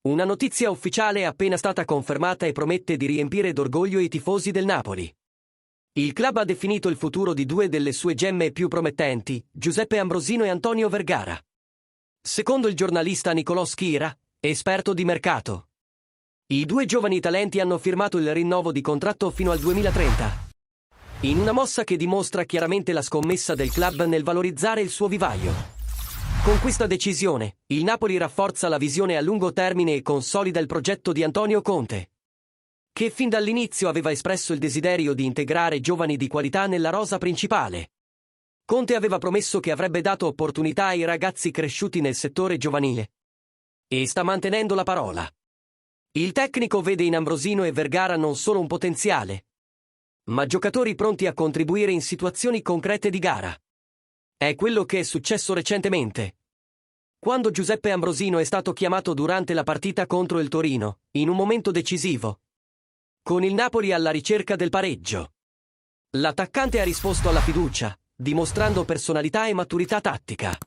Una notizia ufficiale è appena stata confermata e promette di riempire d'orgoglio i tifosi del Napoli. Il club ha definito il futuro di due delle sue gemme più promettenti, Giuseppe Ambrosino e Antonio Vergara. Secondo il giornalista Nicolò Schira, esperto di mercato, i due giovani talenti hanno firmato il rinnovo di contratto fino al 2030. In una mossa che dimostra chiaramente la scommessa del club nel valorizzare il suo vivaio. Con questa decisione, il Napoli rafforza la visione a lungo termine e consolida il progetto di Antonio Conte, che fin dall'inizio aveva espresso il desiderio di integrare giovani di qualità nella rosa principale. Conte aveva promesso che avrebbe dato opportunità ai ragazzi cresciuti nel settore giovanile. E sta mantenendo la parola. Il tecnico vede in Ambrosino e Vergara non solo un potenziale, ma giocatori pronti a contribuire in situazioni concrete di gara. È quello che è successo recentemente, quando Giuseppe Ambrosino è stato chiamato durante la partita contro il Torino, in un momento decisivo, con il Napoli alla ricerca del pareggio. L'attaccante ha risposto alla fiducia, dimostrando personalità e maturità tattica.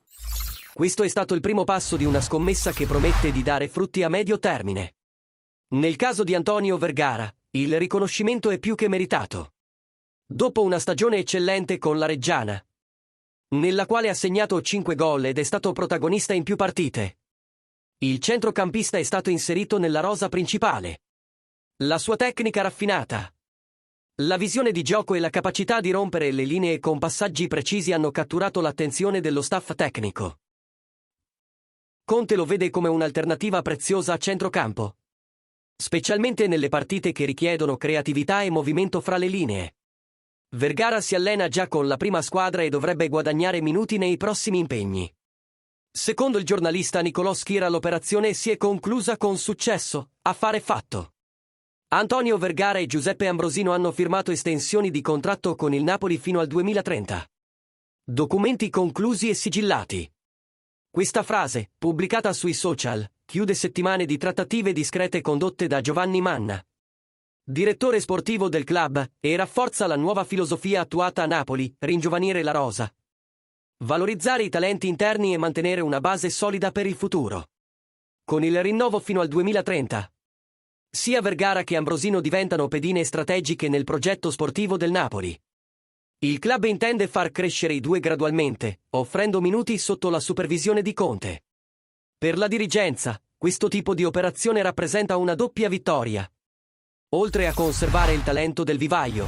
Questo è stato il primo passo di una scommessa che promette di dare frutti a medio termine. Nel caso di Antonio Vergara, il riconoscimento è più che meritato. Dopo una stagione eccellente con la Reggiana, nella quale ha segnato 5 gol ed è stato protagonista in più partite, il centrocampista è stato inserito nella rosa principale. La sua tecnica raffinata, la visione di gioco e la capacità di rompere le linee con passaggi precisi hanno catturato l'attenzione dello staff tecnico. Conte lo vede come un'alternativa preziosa a centrocampo, specialmente nelle partite che richiedono creatività e movimento fra le linee. Vergara si allena già con la prima squadra e dovrebbe guadagnare minuti nei prossimi impegni. Secondo il giornalista Nicolò Schira l'operazione si è conclusa con successo, affare fatto. Antonio Vergara e Giuseppe Ambrosino hanno firmato estensioni di contratto con il Napoli fino al 2030. Documenti conclusi e sigillati. Questa frase, pubblicata sui social, chiude settimane di trattative discrete condotte da Giovanni Manna, direttore sportivo del club, e rafforza la nuova filosofia attuata a Napoli, ringiovanire la rosa, valorizzare i talenti interni e mantenere una base solida per il futuro. Con il rinnovo fino al 2030, sia Vergara che Ambrosino diventano pedine strategiche nel progetto sportivo del Napoli. Il club intende far crescere i due gradualmente, offrendo minuti sotto la supervisione di Conte. Per la dirigenza, questo tipo di operazione rappresenta una doppia vittoria. Oltre a conservare il talento del vivaio,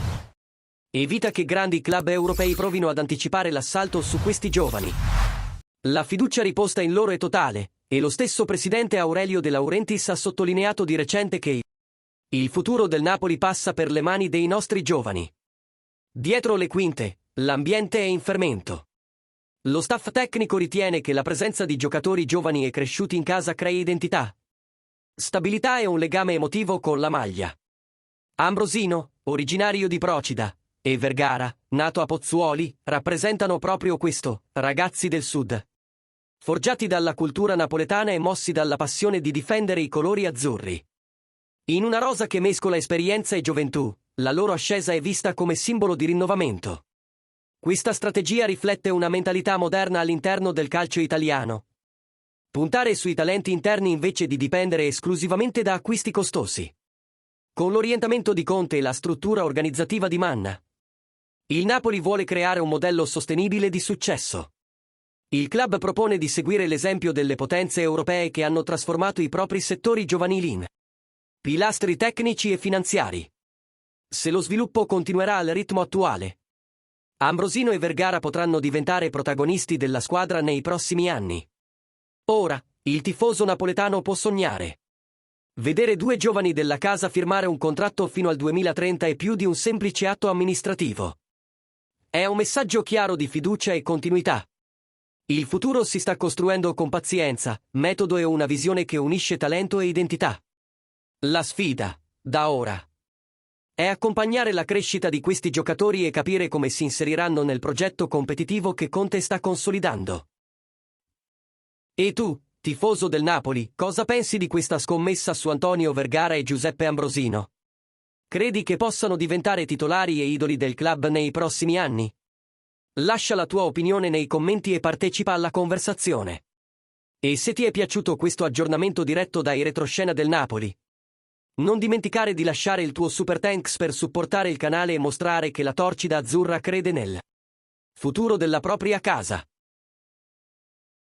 evita che grandi club europei provino ad anticipare l'assalto su questi giovani. La fiducia riposta in loro è totale, e lo stesso presidente Aurelio De Laurentiis ha sottolineato di recente che il futuro del Napoli passa per le mani dei nostri giovani. Dietro le quinte, l'ambiente è in fermento. Lo staff tecnico ritiene che la presenza di giocatori giovani e cresciuti in casa crei identità, stabilità e un legame emotivo con la maglia. Ambrosino, originario di Procida, e Vergara, nato a Pozzuoli, rappresentano proprio questo, ragazzi del sud, forgiati dalla cultura napoletana e mossi dalla passione di difendere i colori azzurri. In una rosa che mescola esperienza e gioventù, la loro ascesa è vista come simbolo di rinnovamento. Questa strategia riflette una mentalità moderna all'interno del calcio italiano. Puntare sui talenti interni invece di dipendere esclusivamente da acquisti costosi. Con l'orientamento di Conte e la struttura organizzativa di Manna, il Napoli vuole creare un modello sostenibile di successo. Il club propone di seguire l'esempio delle potenze europee che hanno trasformato i propri settori giovanili in pilastri tecnici e finanziari. Se lo sviluppo continuerà al ritmo attuale, Ambrosino e Vergara potranno diventare protagonisti della squadra nei prossimi anni. Ora, il tifoso napoletano può sognare. Vedere due giovani della casa firmare un contratto fino al 2030 è più di un semplice atto amministrativo. È un messaggio chiaro di fiducia e continuità. Il futuro si sta costruendo con pazienza, metodo e una visione che unisce talento e identità. La sfida, da ora, è accompagnare la crescita di questi giocatori e capire come si inseriranno nel progetto competitivo che Conte sta consolidando. E tu, tifoso del Napoli, cosa pensi di questa scommessa su Antonio Vergara e Giuseppe Ambrosino? Credi che possano diventare titolari e idoli del club nei prossimi anni? Lascia la tua opinione nei commenti e partecipa alla conversazione. E se ti è piaciuto questo aggiornamento diretto dai retroscena del Napoli, non dimenticare di lasciare il tuo super thanks per supportare il canale e mostrare che la torcida azzurra crede nel futuro della propria casa.